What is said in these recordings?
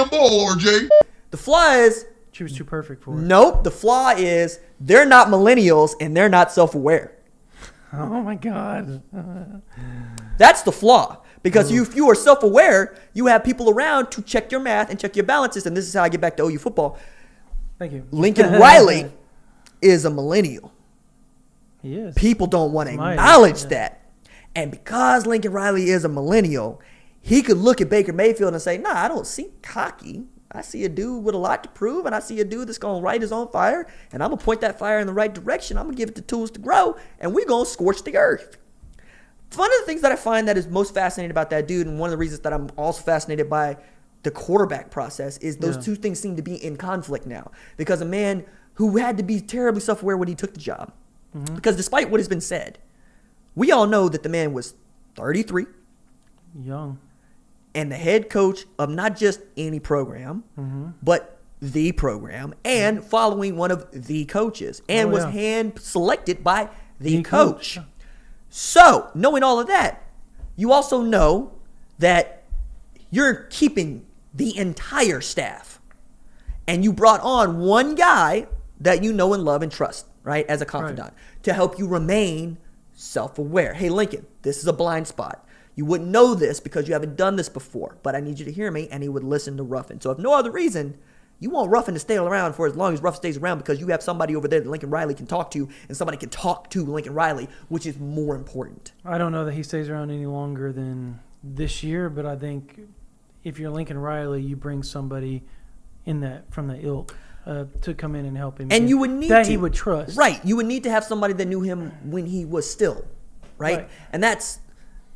damn ball, RJ. The flaw is she was too perfect for it. Nope. The flaw is they're not millennials and they're not self-aware. Oh my God. That's the flaw. Because if you are self-aware, you have people around to check your math and check your balances. And this is how I get back to OU football. Thank you. Lincoln Riley is a millennial. He is. People don't want to acknowledge that. And because Lincoln Riley is a millennial, he could look at Baker Mayfield and say, nah, I don't see cocky. I see a dude with a lot to prove, and I see a dude that's going to light his own fire, and I'm going to point that fire in the right direction. I'm going to give it the tools to grow, and we're going to scorch the earth. One of the things that I find that is most fascinating about that dude, and one of the reasons that I'm also fascinated by the quarterback process, is those two things seem to be in conflict now. Because a man who had to be terribly self-aware when he took the job, because despite what has been said, we all know that the man was 33. Young. And the head coach of not just any program, but the program, and following one of the coaches, and was hand selected by the coach. So, knowing all of that, you also know that you're keeping the entire staff. And you brought on one guy that you know and love and trust, right, as a confidant, to help you remain self-aware. Hey, Lincoln, this is a blind spot. You wouldn't know this because you haven't done this before, but I need you to hear me. And he would listen to Ruffin. So if no other reason, you want Ruffin to stay around for as long as Ruff stays around, because you have somebody over there that Lincoln Riley can talk to, and somebody can talk to Lincoln Riley, which is more important. I don't know that he stays around any longer than this year, but I think if you're Lincoln Riley, you bring somebody in that from the ilk to come in and help him. And you would need that he would trust. Right. You would need to have somebody that knew him when he was still, right? And that's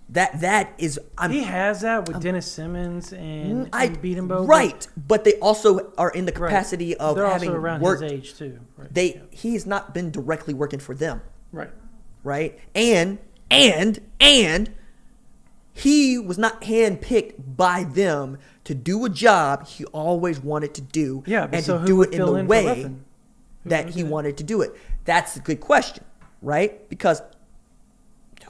that is he has that with Dennis Simmons and Beatenbow. Right. But they also are in the capacity of They're having also around worked. his age too. Right. He has not been directly working for them. Right. Right. And he was not handpicked by them to do a job he always wanted to do, and to do it in the way that he wanted to do it. That's a good question, right? Because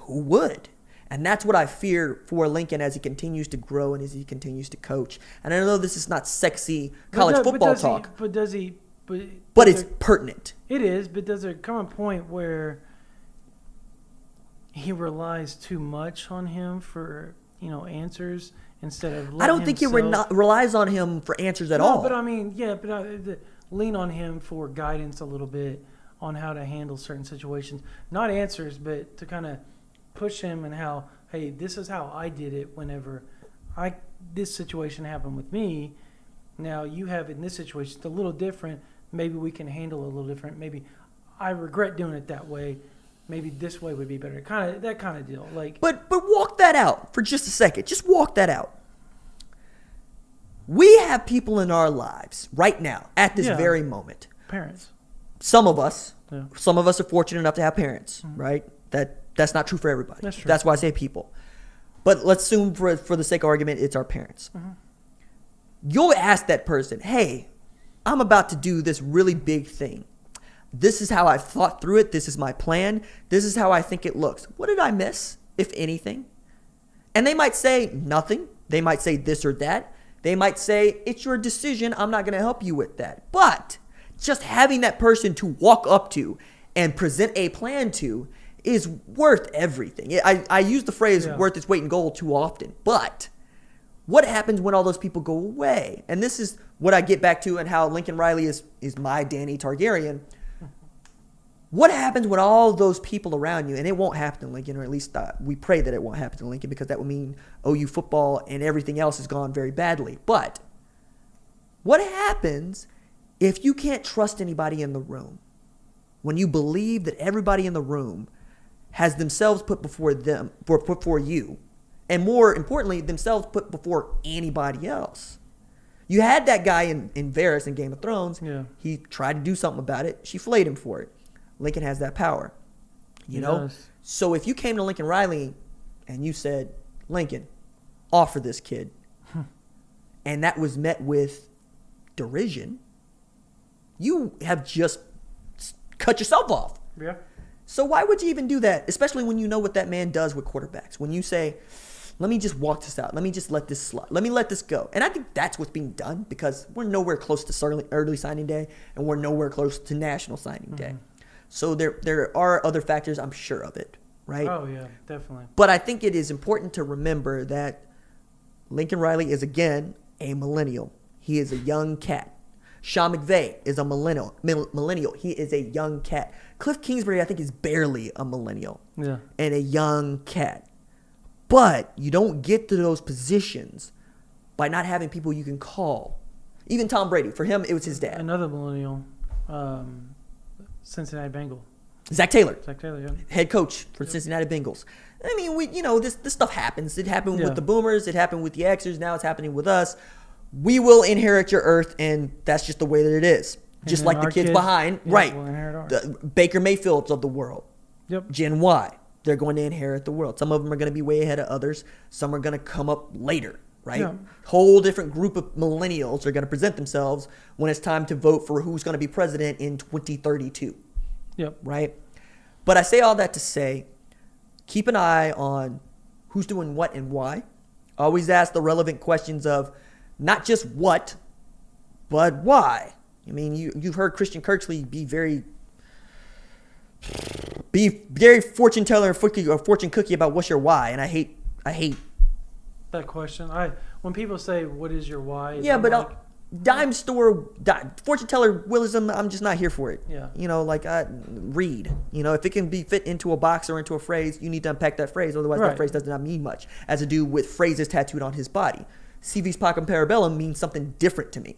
who would? And that's what I fear for Lincoln as he continues to grow and as he continues to coach. And I know this is not sexy college football talk. But it's pertinent. It is, but does there come a point where he relies too much on him for, answers instead of I don't think he relies on him for answers at all. But I mean, lean on him for guidance a little bit on how to handle certain situations. Not answers, but to kind of push him and how, hey, this is how I did it whenever this situation happened with me. Now you have it in this situation. It's a little different. Maybe we can handle it a little different. Maybe I regret doing it that way. Maybe this way would be better. That kind of deal. But walk that out for just a second. Just walk that out. We have people in our lives right now at this very moment. Parents. Some of us are fortunate enough to have parents, right? That's not true for everybody. That's true. That's why I say people. But let's assume for the sake of argument, it's our parents. You'll ask that person, hey, I'm about to do this really big thing. This is how I've thought through it. This is my plan. This is how I think it looks. What did I miss, if anything? And they might say nothing. They might say this or that. They might say, it's your decision. I'm not going to help you with that. But just having that person to walk up to and present a plan to is worth everything. I use the phrase worth its weight in gold too often. But what happens when all those people go away? And this is what I get back to and how Lincoln Riley is my Danny Targaryen. What happens when all those people around you, and it won't happen to Lincoln, or at least we pray that it won't happen to Lincoln, because that would mean OU football and everything else has gone very badly. But what happens if you can't trust anybody in the room? When you believe that everybody in the room has themselves put before you, and more importantly, themselves put before anybody else. You had that guy in Varys in Game of Thrones. Yeah. He tried to do something about it. She flayed him for it. Lincoln has that power. You know? Does. So if you came to Lincoln Riley and you said, Lincoln, offer this kid, and that was met with derision, you have just cut yourself off. Yeah. So why would you even do that, especially when you know what that man does with quarterbacks? When you say, let me just walk this out. Let me just let this slide. Let me let this go. And I think that's what's being done because we're nowhere close to early signing day and we're nowhere close to national signing day. So there are other factors, I'm sure of it, right? Oh, yeah, definitely. But I think it is important to remember that Lincoln Riley is, again, a millennial. He is a young cat. Sean McVay is a millennial. He is a young cat. Cliff Kingsbury, I think, is barely a millennial. Yeah. And a young cat. But you don't get to those positions by not having people you can call. Even Tom Brady, for him, it was his dad. Another millennial, Cincinnati Bengal. Zach Taylor. Yeah. Head coach for Cincinnati Bengals. I mean, this stuff happens. It happened with the Boomers. It happened with the Xers. Now it's happening with us. We will inherit your earth, and that's just the way that it is. Just like the kids behind. Right. We'll inherit ours. The Baker Mayfields of the world. Yep. Gen Y. They're going to inherit the world. Some of them are going to be way ahead of others. Some are going to come up later, right? Yeah. Whole different group of millennials are going to present themselves when it's time to vote for who's going to be president in 2032. Yep. Right? But I say all that to say, keep an eye on who's doing what and why. Always ask the relevant questions of not just what, but why. I mean, you've heard Christian Kirkley be very fortune teller or fortune cookie about what's your why, and I hate that question. When people say what is your why, yeah, but dime store fortune teller willism, I'm just not here for it. Yeah, read. If it can be fit into a box or into a phrase, you need to unpack that phrase. Otherwise, that phrase does not mean much. As to do with phrases tattooed on his body, CV's Pacem Parabellum means something different to me.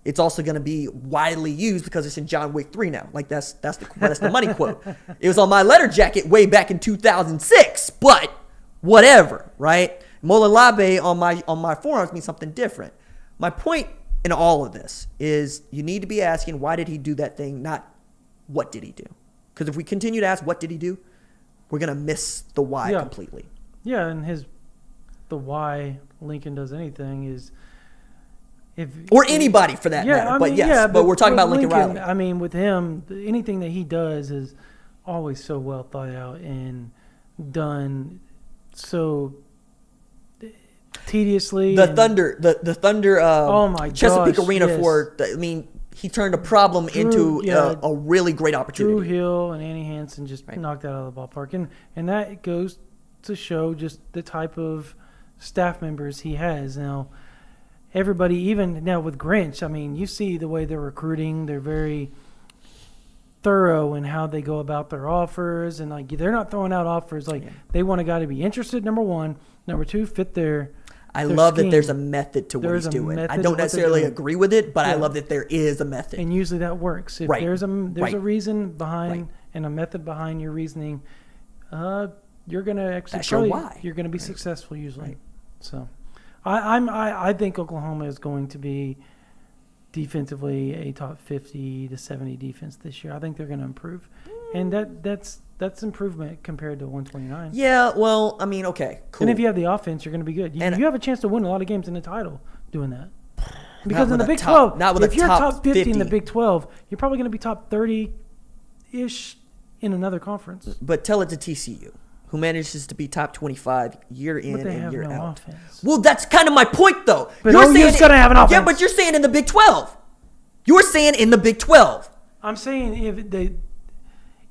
It's also going to be widely used because it's in John Wick 3 now. Like that's the money quote. It was on my letter jacket way back in 2006, but whatever, right? Mola Labe on my forearms means something different. My point in all of this is you need to be asking why did he do that thing, not what did he do? Because if we continue to ask what did he do, we're going to miss the why completely. Yeah, and the why Lincoln does anything is or anybody for that matter. But we're talking about Lincoln Riley. I mean, with him, anything that he does is always so well thought out and done so tediously. The Thunder oh my Chesapeake gosh, Arena yes. for he turned a problem into a really great opportunity. Drew Hill and Annie Hansen just knocked that out of the ballpark, and that goes to show just the type of staff members he has now. Everybody, even now with Grinch, I mean, you see the way they're recruiting. They're very thorough in how they go about their offers, and they're not throwing out offers. They want a guy to be interested. Number one, number two, fit their. I love that there's a method to what he's doing. I don't necessarily agree with it, but I love that there is a method. And usually that works. If there's a reason behind and a method behind your reasoning, you're going to actually that's your why. You're going to be successful usually. Right. So. I think Oklahoma is going to be defensively a top 50 to 70 defense this year. I think they're going to improve, and that's improvement compared to 129. Yeah, well, I mean, okay, cool. And if you have the offense, you're going to be good. You have a chance to win a lot of games in the title doing that. Because in the Big 12, if you're top 50 in the Big 12, you're probably going to be top 30-ish in another conference. But tell it to TCU, who manages to be top 25 year in and year out. Offense. Well, that's kind of my point, though. But OU's going to have an offense. Yeah, but you're saying in the Big 12. You're saying in the Big 12. I'm saying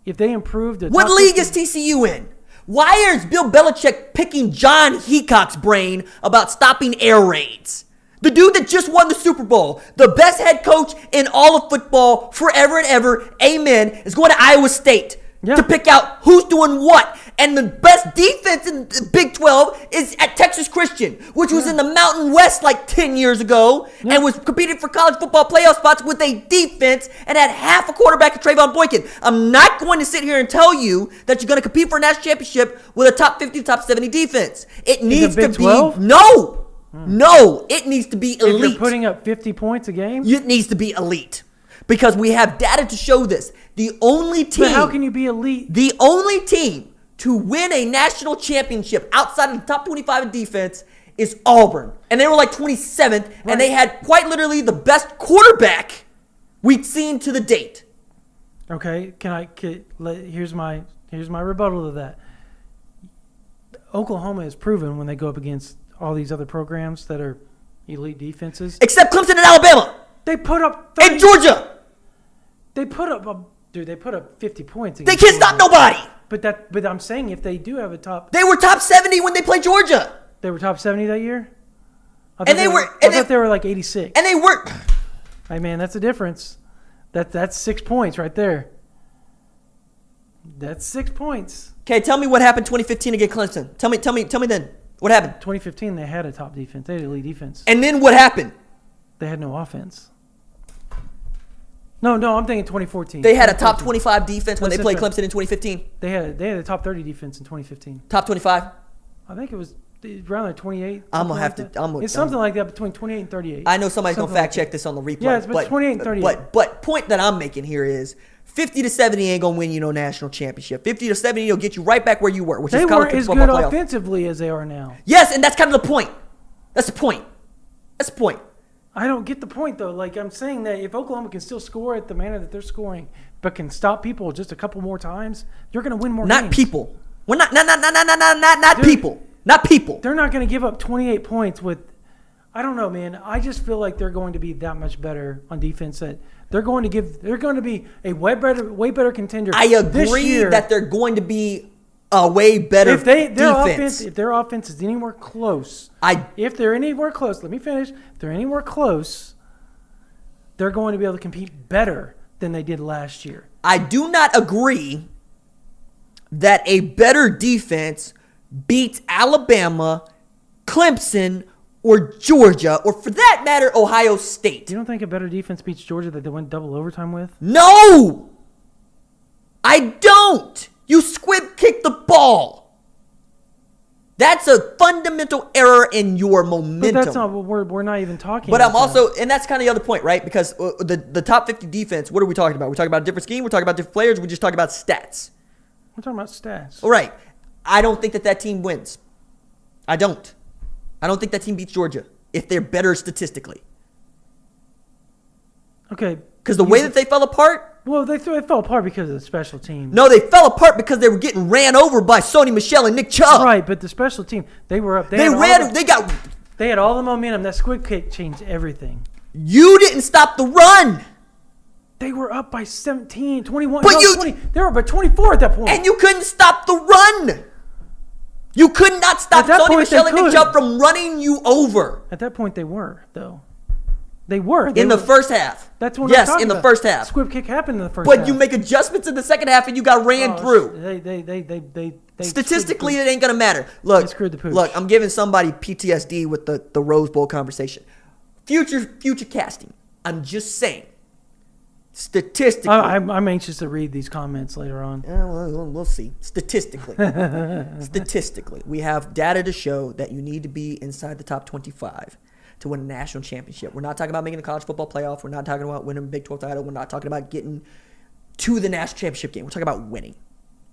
if they improve what league is TCU in? Why is Bill Belichick picking John Heacock's brain about stopping air raids? The dude that just won the Super Bowl, the best head coach in all of football forever and ever, amen, is going to Iowa State. Yeah. To pick out who's doing what. And the best defense in the Big 12 is at Texas Christian, which was in the Mountain West 10 years ago and was competing for college football playoff spots with a defense and had half a quarterback of Trayvon Boykin. I'm not going to sit here and tell you that you're going to compete for a national championship with a top 50, top 70 defense. It needs to be 12? No, it needs to be elite. If you're putting up 50 points a game? It needs to be elite. Because we have data to show this. The only team. But how can you be elite? The only team to win a national championship outside of the top 25 in defense is Auburn. And they were 27th, and they had quite literally the best quarterback we'd seen to the date. Okay, here's my rebuttal to that. Oklahoma has proven when they go up against all these other programs that are elite defenses. Except Clemson and Alabama. They put up 30, And Georgia. They put up 50 points. They can't stop nobody. But I'm saying if they do have a top, They were top 70 when they played Georgia. they were top 70 that year. I And thought they were like 86. And they were. Hey man, that's a difference. That's 6 points right there. That's 6 points. Okay, tell me what happened 2015 against Clemson. Tell me then. What happened? 2015, they had a top defense. They had elite defense. And then what happened? They had no offense. No, I'm thinking 2014. They had a top 25 defense when they That's played different. Clemson in 2015. They had a top 30 defense in 2015. Top 25. I think it was around like 28. I'm gonna have like to. I'm It's something like that between 28 and 38. I know somebody's gonna Something fact like check this on the replay. Yeah, it's between 28 and 38. But point that I'm making here is 50 to 70 ain't gonna win you no national championship. 50 to 70 will get you right back where you were, which They is weren't college as football good playoff. offensively as they are now. Yes, and that's kind of the point. That's the point. That's the point. I don't get the point though. Like I'm saying that if Oklahoma can still score at the manner that they're scoring, but can stop people just a couple more times, you're going to win more games. Not people. We're not Dude, people. Not people. They're not going to give up 28 points with. I don't know, man. I just feel like they're going to be that much better on defense. That they're going to be a way better contender. I this agree year. that they're going to be a way better If their defense. offense is anywhere close, let me finish. If they're anywhere close, they're going to be able to compete better than they did last year. I do not agree that a better defense beats Alabama, Clemson, or Georgia, or for that matter, Ohio State. You don't think a better defense beats Georgia that they went double overtime with? No! I don't! You squib kick the ball. That's a fundamental error in your momentum. But that's not what we're not even talking But about. I'm also, and that's kind of the other point, right? Because the top 50 defense, what are we talking about? We're talking about a different scheme? We're talking about different players? We're just talking about stats? We're talking about stats. All right. I don't think that team wins. I don't think that team beats Georgia if they're better statistically. Okay. Because the way that they fell apart. Well, it fell apart because of the special team. No, they fell apart because they were getting ran over by Sony Michel and Nick Chubb. Right, but the special team, they were up. They had all the momentum. That squib kick changed everything. You didn't stop the run. They were up by 17, 21. But 20. They were up by 24 at that point. And you couldn't stop the run. You could not stop Sony Michel and Nick Chubb from running you over. At that point, they were, though. They were. In the first half. That's what yes, I'm talking in the about. first half. Squib kick happened in the first half. But you make adjustments in the second half and you got ran through. They Statistically, it ain't going to matter. Look, they screwed the pooch. Look, I'm giving somebody PTSD with the Rose Bowl conversation. Future casting. I'm just saying. Statistically. I'm anxious to read these comments later on. We'll see. Statistically, we have data to show that you need to be inside the top 25 to win a national championship. We're not talking about making a college football playoff. We're not talking about winning a Big 12 title. We're not talking about getting to the national championship game. We're talking about winning,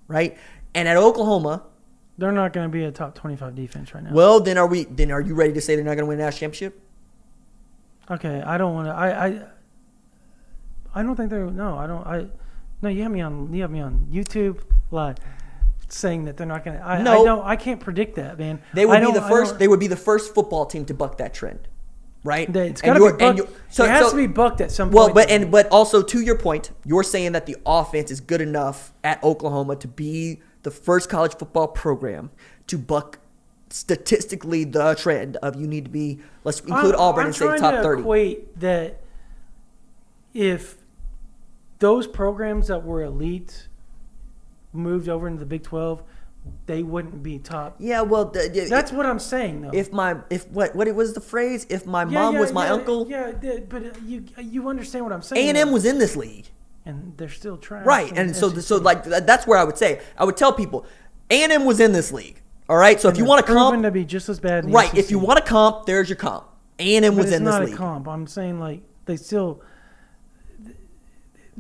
right? And at Oklahoma, they're not going to be a top 25 defense right now. Well, then are you ready to say they're not going to win a national championship? Okay, I don't want to. I don't think they're. No, I don't. No, you have me on YouTube live saying that they're not going to. I can't predict that, man. They would be the first. They would be the first football team to buck that trend, right? It's got to be bucked. So it has to be bucked at some point. Well, but also to your point, you're saying that the offense is good enough at Oklahoma to be the first college football program to buck statistically the trend of you need to be. Let's include Auburn and say top 30. I'm trying to equate that if those programs that were elite moved over into the Big 12, they wouldn't be top. Yeah, well, that's what I'm saying, though. What it was the phrase? If my mom was my uncle. Yeah, but you understand what I'm saying. A&M was in this league, and they're still trying. Right, and so like that's where I would say I would tell people A&M was in this league. All right, so if you want to comp, to be just as bad. Right, if you want to comp, there's your comp. A&M was in this league. It's not a comp. I'm saying like they still.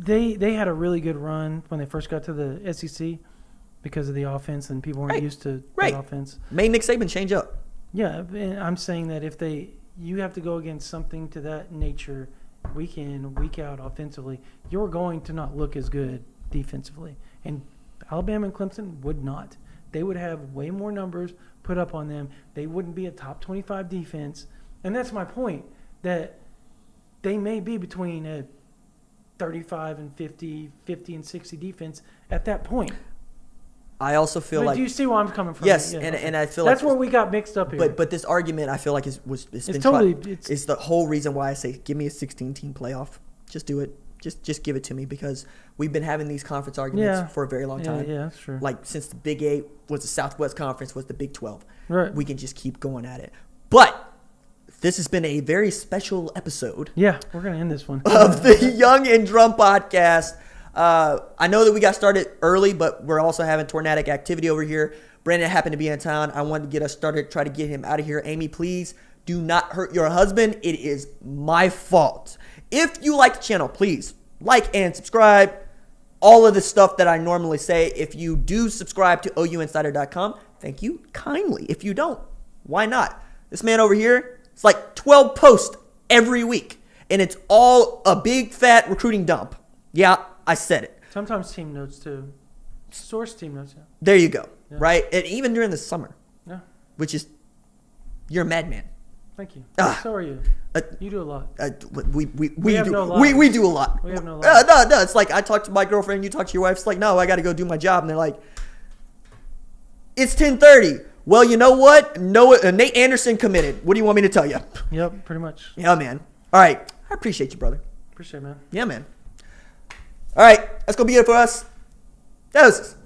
They had a really good run when they first got to the SEC because of the offense, and people weren't used to that offense. Made Nick Saban change up. Yeah, and I'm saying that if you have to go against something to that nature week in, week out offensively, you're going to not look as good defensively. And Alabama and Clemson would not. They would have way more numbers, put up on them, they wouldn't be a top 25 defense. And that's my point, that they may be between a 35 and 50, 50 and 60 defense at that point. I also feel But like do you see where I'm coming from? yes, Yeah, and I feel that's like where we got mixed up here. But this argument, I feel like it's been totally it's the whole reason why I say give me a 16-team playoff. Just do it. Just give it to me, because we've been having these conference arguments for a very long time. Yeah, that's true. Like since the Big 8 was the Southwest Conference, was the Big 12. Right. We can just keep going at it. But this has been a very special episode. Yeah, we're gonna end this one of the Young and Drum podcast. I know that we got started early, but we're also having tornadic activity over here. Brandon happened to be in town. I wanted to get us started, try to get him out of here. Amy, please do not hurt your husband. It is my fault. If you like the channel, please like and subscribe. All of the stuff that I normally say. If you do subscribe to OUinsider.com, thank you kindly. If you don't, why not? This man over here, it's like 12 posts every week, and it's all a big fat recruiting dump. Yeah, I said it. Sometimes team notes too. Source team notes. Yeah. There you go. Yeah. Right? And even during the summer. Yeah. Which is, you're a madman. Thank you. Ah. So are you. You do a lot. We have do, no lives. we do a lot. We have no lives. No, it's like I talk to my girlfriend, you talk to your wife. It's like, no, I got to go do my job. And they're like, it's 10:30. Well, you know what? Nate Anderson committed. What do you want me to tell you? Yep, pretty much. Yeah, man. All right. I appreciate you, brother. Appreciate it, man. Yeah, man. All right. That's going to be it for us. Doses.